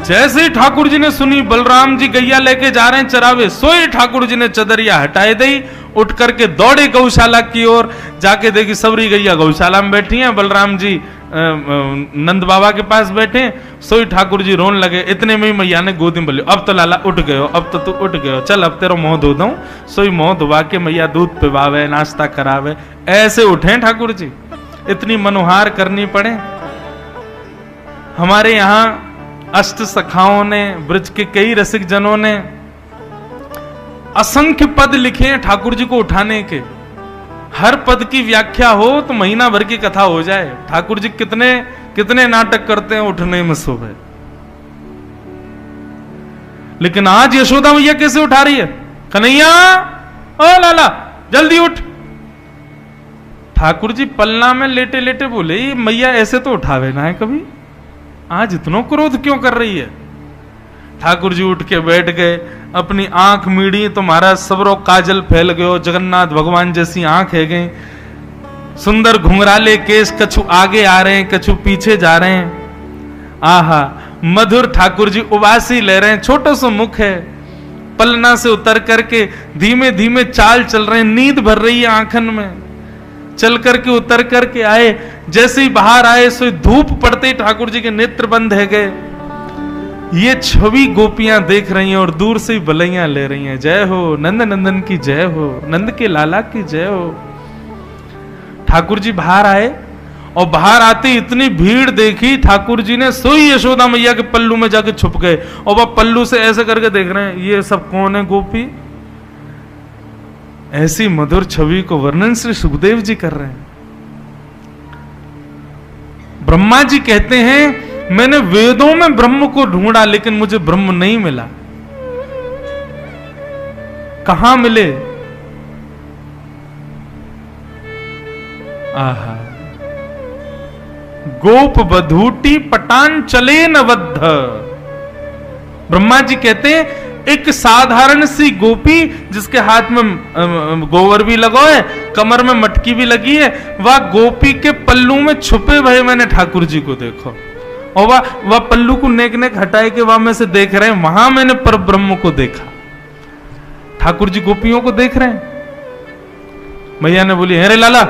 जैसे ही ठाकुर जी ने सुनी बलराम जी गैया लेके जा रहे हैं चरावे, सोई ठाकुर जी ने चदरिया हटाए दी, उठ करके दौड़े गौशाला की ओर, जाके देखी सबरी गैया गौशाला में बैठी हैं, बलराम जी नंद बाबा के पास बैठे, सोई ठाकुर जी रोन लगे। इतने में ही मैया ने गोदी में बोली, अब तो लाला उठ गए हो, अब तो तू उठ गए हो, चल अब तेरा मुंह धो दूं। सोई मुंह धुआ के मैया दूध पिवावे, नाश्ता करावे, ऐसे उठे ठाकुर जी। इतनी मनोहार करनी पड़े। हमारे यहाँ अष्ट सखाओं ने, ब्रज के कई रसिक जनों ने असंख्य पद लिखे हैं ठाकुर जी को उठाने के। हर पद की व्याख्या हो तो महीना भर की कथा हो जाए। ठाकुर जी कितने कितने नाटक करते हैं उठने में सुबह। लेकिन आज यशोदा मैया कैसे उठा रही है? कन्हैया, ओ लाला जल्दी उठ। ठाकुर जी पलना में लेटे लेटे बोले, मैया ऐसे तो उठावे ना है कभी, आज इतना क्रोध क्यों कर रही है? ठाकुर जी उठ के बैठ गए, अपनी आंख मीड़ी तो महाराज सबरो काजल फैल गयो, जगन्नाथ भगवान जैसी आंख है गई, सुंदर घुंघराले केस कछु आगे आ रहे हैं, कछु पीछे जा रहे हैं। आहा, मधुर ठाकुर जी उबासी ले रहे हैं, छोटा सा मुख है, पलना से उतर करके धीमे धीमे चाल चल रहे हैं, नींद भर रही है आंखन में। चल करके उतर करके आए, जैसे ही बाहर आए सो धूप पड़ते ही ठाकुर जी के नेत्र बंद है गए। ये छवि गोपियां देख रही हैं और दूर से ही बलैया ले रही हैं, जय हो नंद नंदन की जय हो, नंद के लाला की जय हो। ठाकुर जी बाहर आए और बाहर आते इतनी भीड़ देखी, ठाकुर जी ने सोई यशोदा मैया के पल्लू में जाके छुप गए और वह पल्लू से ऐसे करके देख रहे हैं, ये सब कौन है गोपी? ऐसी मधुर छवि को वर्णन श्री सुखदेव जी कर रहे हैं। ब्रह्मा जी कहते हैं, मैंने वेदों में ब्रह्म को ढूंढा लेकिन मुझे ब्रह्म नहीं मिला। कहां मिले? आहा, गोप बधूटी पटान चले न बद्ध। ब्रह्मा जी कहते हैं, एक साधारण सी गोपी जिसके हाथ में गोबर भी लगा है, कमर में मटकी भी लगी है, वह गोपी के पल्लू में छुपे भय मैंने ठाकुर जी को देखो। और वह पल्लू को नेक नेक हटाए के वहां में से देख रहे हैं, वहां मैंने पर ब्रह्म को देखा। ठाकुर जी गोपियों को देख रहे हैं। मैया ने बोली, अरे लाला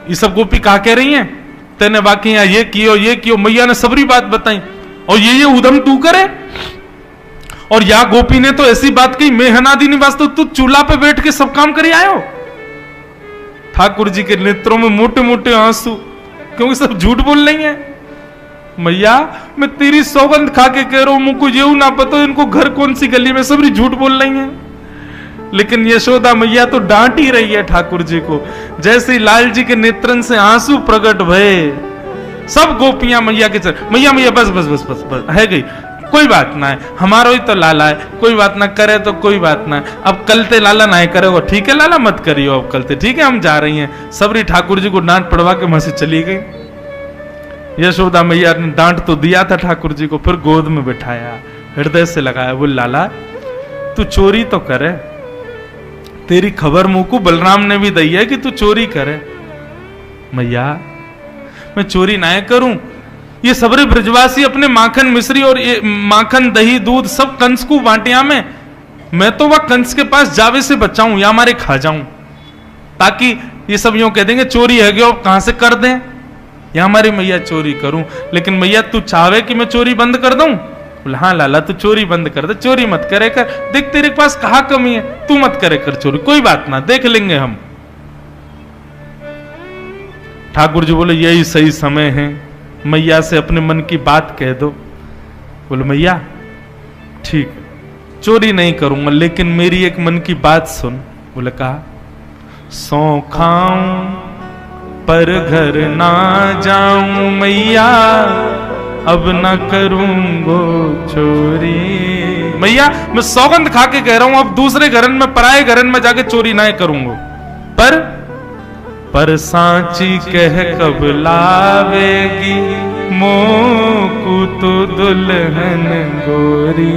ये सब गोपी कहा कह रही हैं? तेने बाकी यहाँ ये कियो। मैया ने सबरी बात बताई, और ये उधम तू करे। और या गोपी ने तो ऐसी बात कही, मैं हनादि निवास, तो तू चूल्हा पे बैठ के सब काम करी आयो। ठाकुर जी के नेत्रों में मोटे मोटे आंसू, क्योंकि सब झूठ बोल रही हैं। मैया मैं तेरी सौगंध खा के कह रहा हूं, मुझको ये ना पता इनको घर कौन सी गली में, सबरी झूठ बोल रही हैं। लेकिन यशोदा मैया तो डांट ही रही है ठाकुर जी को। जैसे लाल जी के नेत्रन से आंसू प्रकट भये, सब गोपियां मैया के चल, मैया बस बस बस बस बस है गई, कोई बात ना है, हमारा ही तो लाला है, कोई बात ना करे तो कोई बात ना है। अब कल ते लाला ना करे वो ठीक है, लाला मत करियो अब कल ते, ठीक है हम जा रही हैं। सबरी ठाकुर जी को डांट पड़वा के वहां से चली गई। यशोदा मैया ने डांट तो दिया था ठाकुर जी को, फिर गोद में बिठाया, हृदय से लगाया, बोल लाला तू चोरी तो करे, तेरी खबर मुंह को बलराम ने भी दी है कि तू चोरी करे। मैया मैं चोरी ना करूं, ये सबरे ब्रजवासी अपने माखन मिश्री और ये माखन दही दूध सब कंस को बांटिया में, मैं तो वह कंस के पास जावे से बचाऊं या हमारे खा जाऊं, ताकि ये सब यूं कह देंगे चोरी है गयो, कहां से कर दें, या हमारी मैया चोरी करूं। लेकिन मैया तू चाहे कि मैं चोरी बंद कर दूं? बोले हाँ लाला तू चोरी बंद कर दे, चोरी मत करे कर, देख तेरे पास कहा कमी है, तू मत करे कर चोरी, कोई बात ना देख लेंगे हम। ठाकुर जी बोले यही सही समय है, मैया से अपने मन की बात कह दो। बोले मैया ठीक है चोरी नहीं करूंगा, लेकिन मेरी एक मन की बात सुन। बोले कहा, सौ खाऊं पर घर ना जाऊं मैया, अब ना करूंगो चोरी। मैया मैं सौगंध खा के कह रहा हूं, अब दूसरे घरन में पराए घरन में जाके चोरी ना करूंगा। पर सांची कह कब लावेगी, मोकू तो दुल्हन गोरी।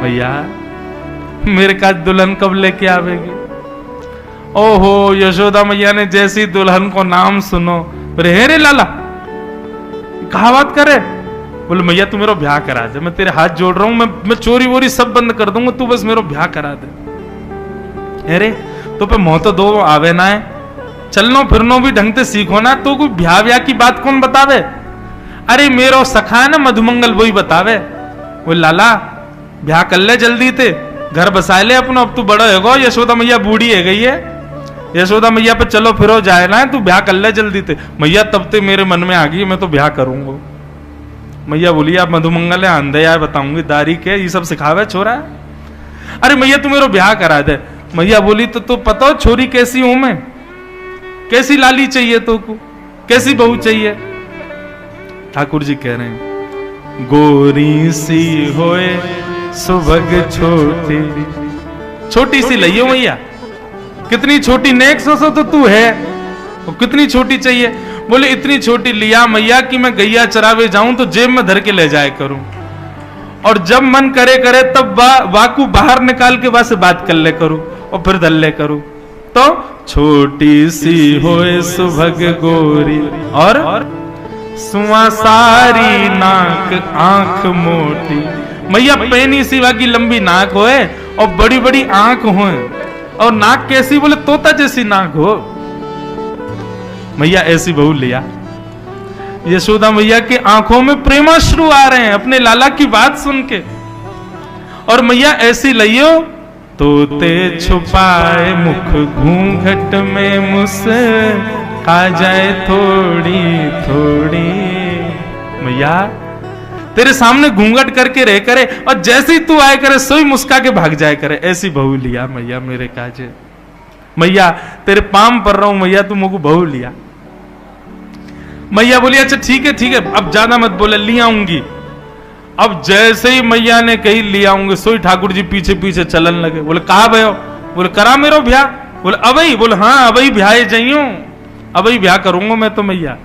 भैया मेरे का दुल्हन कब लेके आवेगी? ओहो यशोदा मैया ने जैसी दुल्हन को नाम सुनो, रे लाला कहा बात करे, बोले मैया तू मेरा ब्याह करा दे, मैं तेरे हाथ जोड़ रहा हूं, मैं चोरी वोरी सब बंद कर दूंगा, तू बस मेरा ब्याह करा दे। अरे तो पे मोह तो दो आवे ना है, चलनो फिरनो भी ढंग से सीखो ना, तो कोई ब्याह ब्याह की बात कौन बतावे? अरे मेरो सखा है ना मधुमंगल, वही बतावे। वो लाला ब्याह कर ले जल्दी थे, घर बसा ले अपना, अब तू बड़ा होगा, यशोदा मैया बूढ़ी है गई है, यशोदा मैया पे चलो फिरो जाए ना, तू ब्याह कर ले जल्दी थे। मैया तब ते मेरे मन में आ गई मैं तो ब्याह करूंगा। मैया बोली आप मधुमंगल है, अंधे यार बताऊंगी दारी के ये सब सिखावे छोरा। अरे मैया तू मेरा ब्याह करा दे। मैया बोली तो पता हो छोरी कैसी हूं मैं, कैसी लाली चाहिए तो को, कैसी बहू चाहिए? ठाकुर जी कह रहे हैं गोरी सी होए सुभग छोटी, छोटी सी लइयो मैया, कितनी छोटी, नेक सो तो तू है, और कितनी छोटी चाहिए? बोले इतनी छोटी लिया मैया कि मैं गैया चरावे जाऊं तो जेब में धर के ले जाए करूं, और जब मन करे करे तब वाकू बाहर निकाल के वहां से बात कर ले करूं और फिर धर ले करूं। तो छोटी सी होए सुभग गोरी और सुआ सारी नाक आंख मोटी। मैया पैनी सिवा की लंबी नाक होए और बड़ी बड़ी आंख होए, और नाक कैसी? बोले तोता जैसी नाक हो। मैया ऐसी बहू लिया। यशोदा मैया के आंखों में प्रेमाश्रु आ रहे हैं अपने लाला की बात सुन के, और मैया ऐसी लियो तोते छुपाए मुख घूंघट में मुस्का जाए थोड़ी थोड़ी। मैया तेरे सामने घूंघट करके रह करे, और जैसे ही तू आए करे सोई मुस्का के भाग जाए करे, ऐसी बहू लिया मैया मेरे काजे। मैया तेरे पाम पर रहा हूं मैया, तू मुझको बहू लिया। मैया बोली अच्छा ठीक है अब ज्यादा मत बोले, लिया आऊंगी। अब जैसे ही मैया ने कही लिया आऊंगी, सोई ठाकुर जी पीछे पीछे चलन लगे। बोले कहा भयो? बोले करा मेरो ब्याह। बोले अबई? बोले हाँ अबई ब्याह जाइयो, अबई ब्याह करूंगा मैं तो मैया।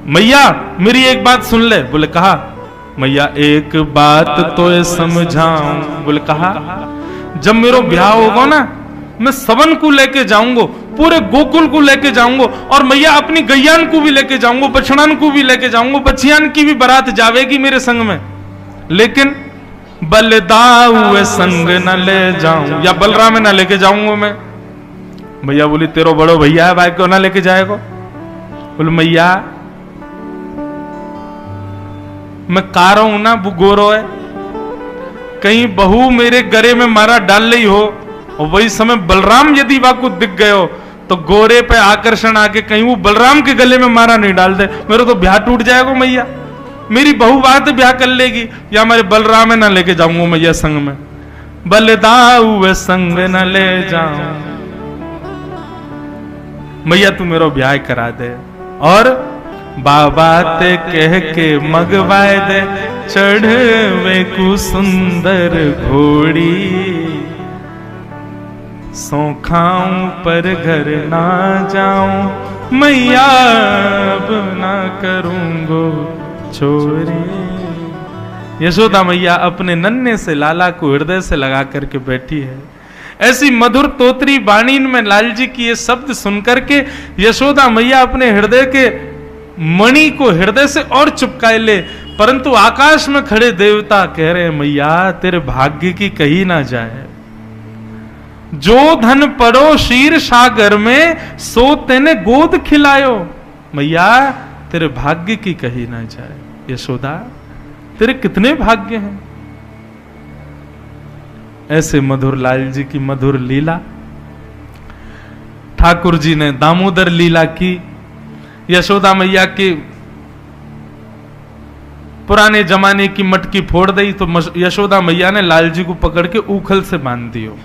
मैया मेरी एक बात सुन ले। बोले कहा? मैया एक बात तो समझाऊं। बोले कहा? जब मेरा ब्याह होगा ना, मैं सबन को लेके जाऊंगा, पूरे गोकुल को लेके जाऊंगा, और मैया अपनी गैयान को भी लेके जाऊंगा, बछड़ान को भी लेके जाऊंगा, बछियान की भी बारात जावेगी मेरे संग में, लेकिन बलदाऊ संग न ले जाऊं, या बलराम न लेके जाऊंगा मैं। मैया बोली तेरो बड़ो भैया है, भाई क्यों ना लेके जाएगा? बोले मैया मैं कारो हूं ना, वो गोरो है, कहीं बहू मेरे गरे में मारा डाल रही हो, और वही समय बलराम यदि वाकु दिख गए हो तो गोरे पे आकर्षण आके कहीं वो बलराम के गले में मारा नहीं डाल दे, मेरा तो ब्याह टूट जाएगा मैया। मेरी बहू बात ब्याह कर लेगी, या मेरे बलराम ना लेके जाऊंगा मैया संग में, बलदाऊ संग न ले जाऊं। मैया तू मेरा ब्याह करा दे, और बाबा ते कह के मगवाए दे चढ़वे को सुंदर घोड़ी। सो खाऊं पर घर ना जाऊं मैया, अब ना करूंगो चोरी। यशोदा मैया अपने नन्हे से लाला को हृदय से लगा करके बैठी है। ऐसी मधुर तोतरी बाणी में लाल जी की ये शब्द सुनकर के यशोदा मैया अपने हृदय के मणि को हृदय से और चिपकाए ले, परंतु आकाश में खड़े देवता कह रहे हैं मैया तेरे भाग्य की कही ना जाए, जो धन पड़ो शीर सागर में सो तेने गोद खिलायो। मैया तेरे भाग्य की कही ना जाए। यशोदा तेरे कितने भाग्य हैं। ऐसे मधुर लाल जी की मधुर लीला ठाकुर जी ने दामोदर लीला की। यशोदा मैया की पुराने जमाने की मटकी फोड़ दी तो यशोदा मैया ने लाल जी को पकड़ के ऊखल से बांध दियो।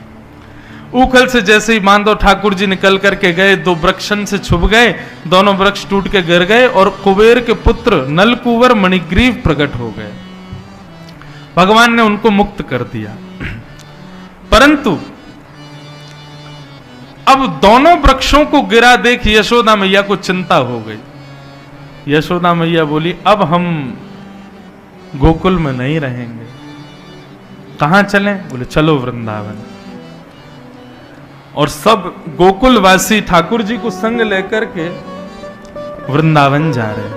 ऊखल से जैसे ही बांधो ठाकुर जी निकल करके गए, दो वृक्षन से छुप गए, दोनों वृक्ष टूट के गिर गए और कुबेर के पुत्र नलकुवर मणिग्रीव प्रकट हो गए। भगवान ने उनको मुक्त कर दिया। परंतु अब दोनों वृक्षों को गिरा देख यशोदा मैया को चिंता हो गई। यशोदा मैया बोली अब हम गोकुल में नहीं रहेंगे, कहां चलें? बोले चलो वृंदावन। और सब गोकुलवासी ठाकुर जी को संग लेकर के वृंदावन जा रहे हैं।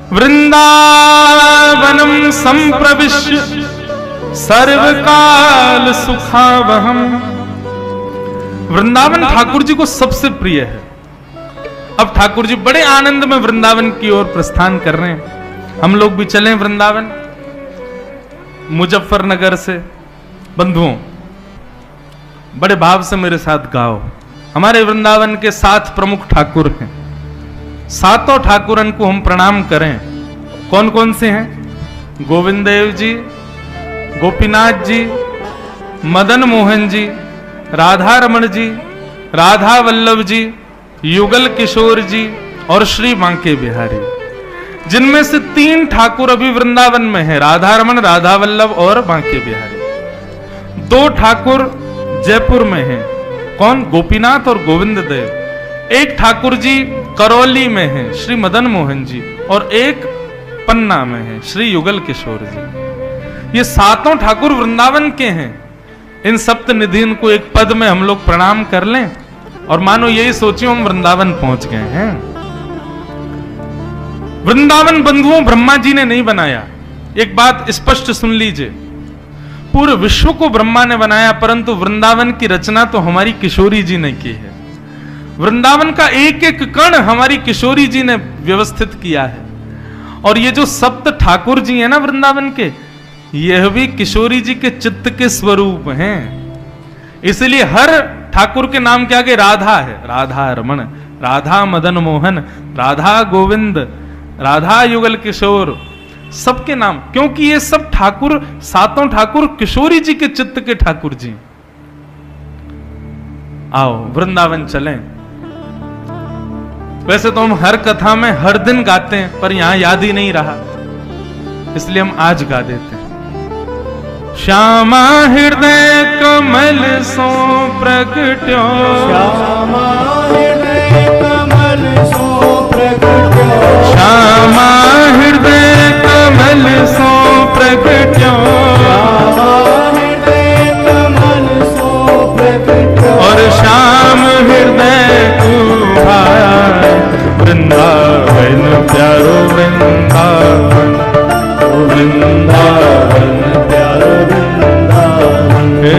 वृंदावनम संप्रविश्य सर्वकाल सुखावहम। वृंदावन ठाकुर जी को सबसे प्रिय है। अब ठाकुर जी बड़े आनंद में वृंदावन की ओर प्रस्थान कर रहे हैं। हम लोग भी चलें वृंदावन। मुजफ्फरनगर से बंधुओं, बड़े भाव से मेरे साथ गाओ। हमारे वृंदावन के 7 प्रमुख ठाकुर हैं। 7 ठाकुरन को हम प्रणाम करें। कौन कौन से हैं? गोविंद देव जी, गोपीनाथ जी, मदन मोहन जी, राधा रमन जी, राधा वल्लभ जी, युगल किशोर जी और श्री बांके बिहारी। जिनमें से 3 ठाकुर अभी वृंदावन में हैं, राधा रमन, राधा वल्लभ और बांके बिहारी। 2 ठाकुर जयपुर में हैं। कौन? गोपीनाथ और गोविंद देव। 1 ठाकुर जी करौली में हैं, श्री मदन मोहन जी, और 1 पन्ना में हैं, श्री युगल किशोर जी। ये 7 ठाकुर वृंदावन के हैं। इन सप्त निधिन को एक पद में हम लोग प्रणाम कर लें और मानो यही सोचियो हम वृंदावन पहुंच गए हैं। वृंदावन बंधुओं ब्रह्मा जी ने नहीं बनाया। एक बात स्पष्ट सुन लीजिए, पूरे विश्व को ब्रह्मा ने बनाया, परंतु वृंदावन की रचना तो हमारी किशोरी जी ने की है। वृंदावन का एक एक कण हमारी किशोरी जी ने व्यवस्थित किया है। और ये जो 7 ठाकुर जी हैं ना वृंदावन के, यह भी किशोरी जी के चित्त के स्वरूप हैं। इसलिए हर ठाकुर के नाम के आगे राधा है। राधा रमन, राधा मदन मोहन, राधा गोविंद, राधा युगल किशोर, सबके नाम, क्योंकि ये सब ठाकुर 7 ठाकुर किशोरी जी के चित्त के ठाकुर जी। आओ वृंदावन चलें। वैसे तो हम हर कथा में हर दिन गाते हैं, पर यहां याद ही नहीं रहा, इसलिए हम आज गा देते हैं। श्यामा हृदय कमल सो प्रगट्यो, श्यामा हृदय कमल सो प्रगट्यो, श्यामा हृदय कमल सो प्रगट्यो, श्यामा हृदय कमल सो प्रगट्यो, और श्याम हृदय कुभाय वृंदावन प्यारो वृंदावन, वृंदावन प्यारो वृंदावन, हे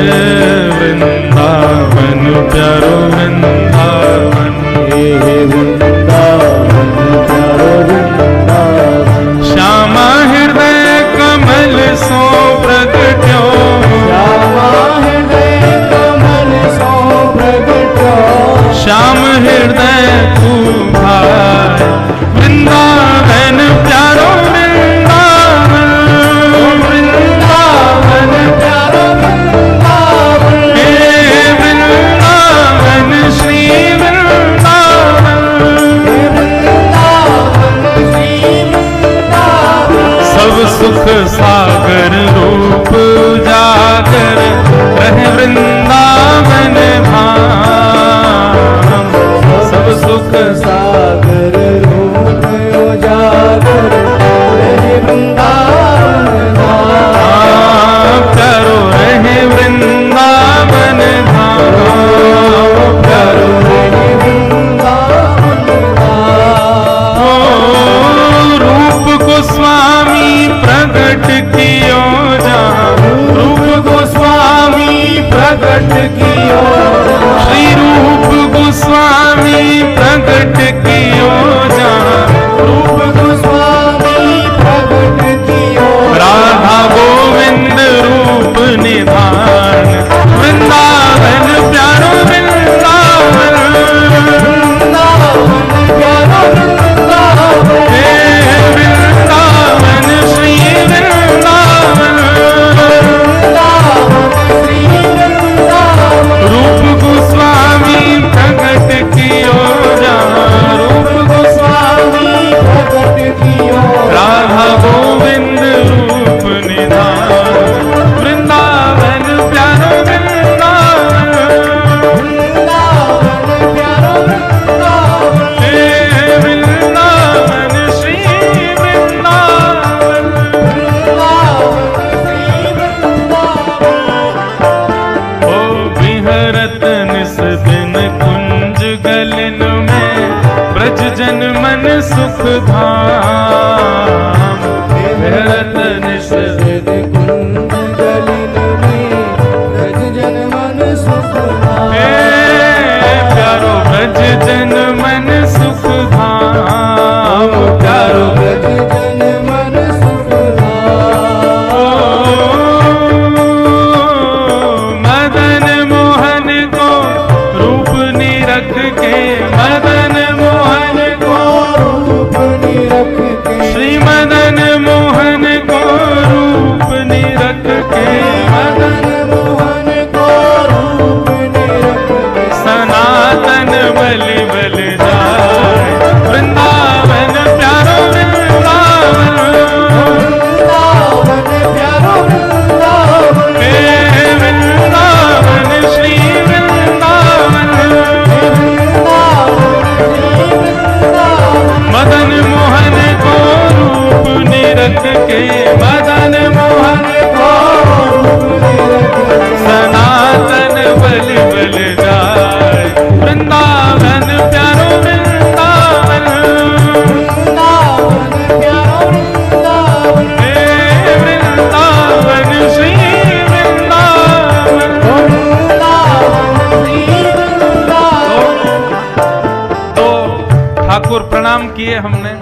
वृंदावन प्यारो वृंदावन, हे वृंदावन प्यारो वृंदावन, श्यामा हृदय कमल सो प्रगट्यो, श्यामा हृदय कमल सो प्रगट्यो, श्याम हृदय कुभाय वृंदावन प्यारो वृंदावन, वृंदावन प्यारो वृंदावन, हे वृंदावन श्री वृंदावन, वृंदावन श्री वृंदावन, सब सुख सागर रूप जागर रहे वृंदावन धाम, सब सुख सागर रूप उजागर रहे वृंदावन धाम, प्यारो रहे वृंदावन धाम, प्यारो रहे वृंदावन धाम, ओ रूप गोस्वामी प्रगट कियो जहाँ, रूप गोस्वामी प्रगट कियो, श्री रूप गोस्वामी प्रगट कियो जहाँ, रूप गोस्वामी प्रगट कियो, राधा गोविंद रूप निधान वृंदावन प्यारो वृंदावन, वृंदावन प्यारो वृंदावन, हे वृंदावन श्री वृंदावन, वृंदावन श्री वृंदावन, रूप गोस्वामी प्रगट कियो जहाँ, रूप गोस्वामी प्रगट कियो, राधा गोविंद रूप निधान वृंदावन प्यारो वृंदावन, वृंदावन प्यारो वृंदावन, हे वृंदावन श्री वृंदावन, वृंदावन श्री वृंदावन, ओ विहरत निस दिन कुंज गलन में ब्रज जन मन सुख धाम, के मदन मोहन को रूप ले रखे सनातन बल बल जाए वृंदावन प्यारो वृंदावन वृंदावन प्यारो वृंदावन हे वृंदावन श्री वृंदावन वृंदावन श्री वृंदावन। तो ठाकुर प्रणाम किए हमने।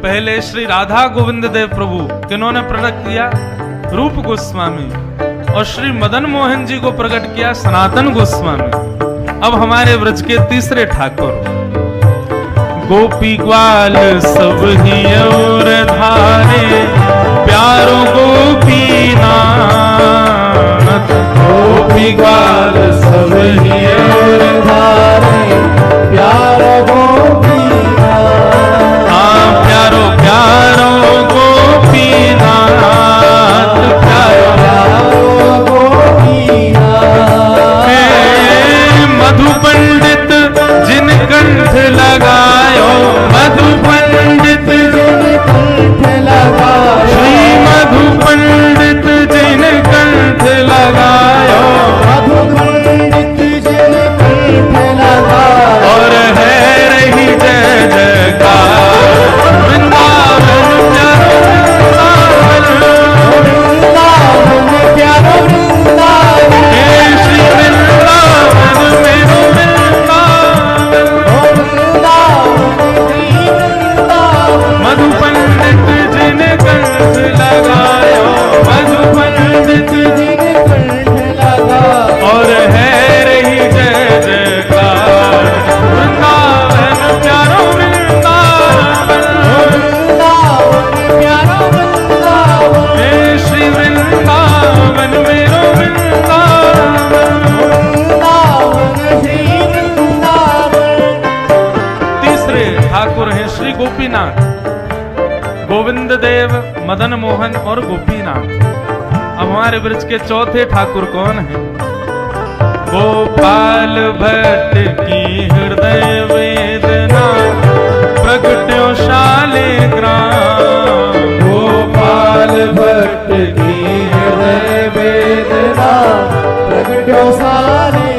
पहले श्री राधा गोविंद देव प्रभु किन्होंने प्रकट किया? रूप गोस्वामी। और श्री मदन मोहन जी को प्रकट किया सनातन गोस्वामी। अब हमारे व्रज के तीसरे ठाकुर गोपी ग्वाल सब ही और धारे प्यारो गोपीनाथ गोपी ग्वाल सब ही और धारे प्यारो गोपीनाथ प्यारो प्यारो गोपीनाथ प्यारो प्यारो गोपीनाथ। हे मधु पंडित जिन कंठ लगायो मधु पंडित जिन कंठ लगायो श्री मधु पंडित जिन कंठ लगायो मधु पंडित जिन कंठ लगायो और है रही जय जयकार वृंदावन प्यारो वृंदावन वृंदावन प्यारो वृंदावन हे श्री वृंदावन मेरो वृंदावन वृंदावन श्री वृंदावन। मधु पंडित जिन कंठ लगायो मधु पंडित जिन कंठ लगायो और है रही जय जयकार वृंदावन प्यारो वृंदावन वृंदावन प्यारो वृंदावन हे श्री वृंदावन मेरो वृंदावन वृंदावन श्री वृंदावन। तीसरे ठाकुर हैं श्री गोपीनाथ गोविंद देव मदन मोहन और गोपीनाथ। अब हमारे ब्रज के चौथे ठाकुर कौन हैं? गोपाल भट्ट की हृदय वेदना प्रगट्यो शालिग्राम गोपाल भट्ट की हृदय वेदना प्रगट्यो सारे